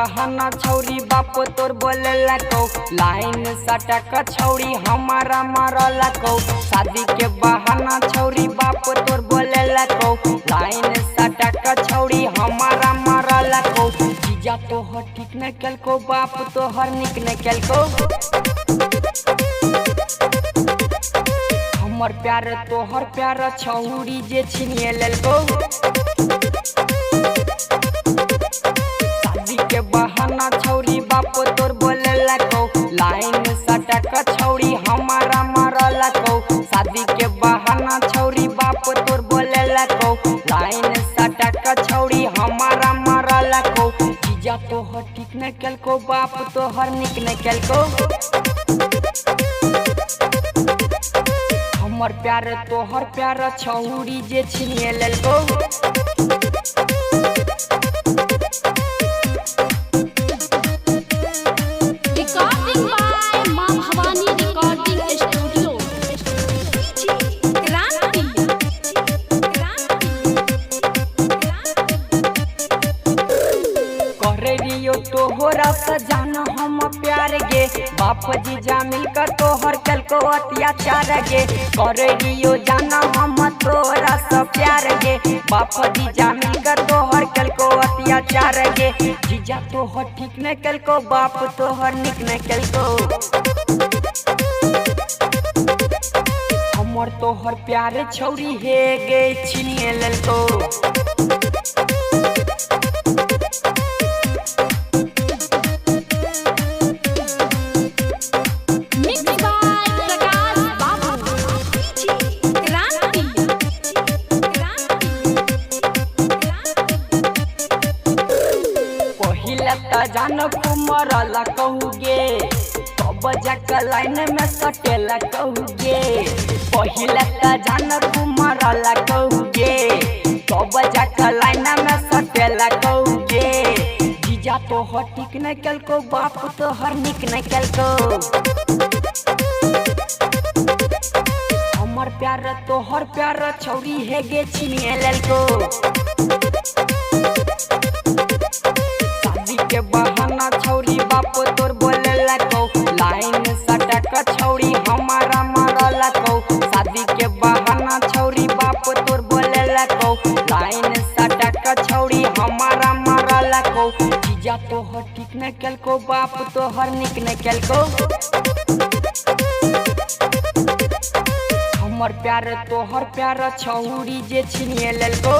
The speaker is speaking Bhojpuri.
बहाना छौरी बाप तोर बोलेला को लाइन सटक छौरी हमारा मारला को शादी के बहाना छौरी बाप तोर बोलेला को लाइन सटक छौरी हमारा मारला को जीजा तोहर ठीक न कल को बाप तोहर निक न कल को हमर प्यार तोहर प्यार छौरी जे छिनिए लेल को के बहाना छौरी बाप तोर बोलेला को लाइन सटक छौरी हमारा मारला को शादी के बहाना छौरी बाप तोर बोलेला को लाइन सटक छौरी हमारा मारला को जीजा तोहर ठीक न कल को बाप तोहर निक न कल को हमर प्यार तोहर प्यार छौरी जे छिनिए लेल को तोहरा सजान हम प्यार गे बाप जी जामिल कर तोहर कल को अत्याचार गे करे रियो जाना हम तोहरा स प्यार गे बाप जी जामिल कर तोहर कल को अत्याचार गे जीजा तोहर ठीक न कल को बाप तोहर निक न कल को हमर तोहर प्यार छौरी हे गे छिनिए लेल को जान कुमरला कहूगे कब जाक लाइन में सटेला कहूगे पहले त जान कुमरला कहूगे कब जाक लाइन में सटेला कहूगे जीजा तोहर ठीक न कल को बाप तोहर निक न कल को हमर प्यार तोहर प्यार छौरी हे गे छिनिए लेल को के बहाना छौरी बाप तोर बोलेला को लाइन सटक छौरी हमारा मारला को शादी के बहाना छौरी बाप तोर बोलेला को लाइन सटक छौरी हमारा मारला को जीजा तोहर ठीक न कल को बाप तोहर निक न कल को हमर प्यार तोहर प्यार छौरी जे छिनिए लेल को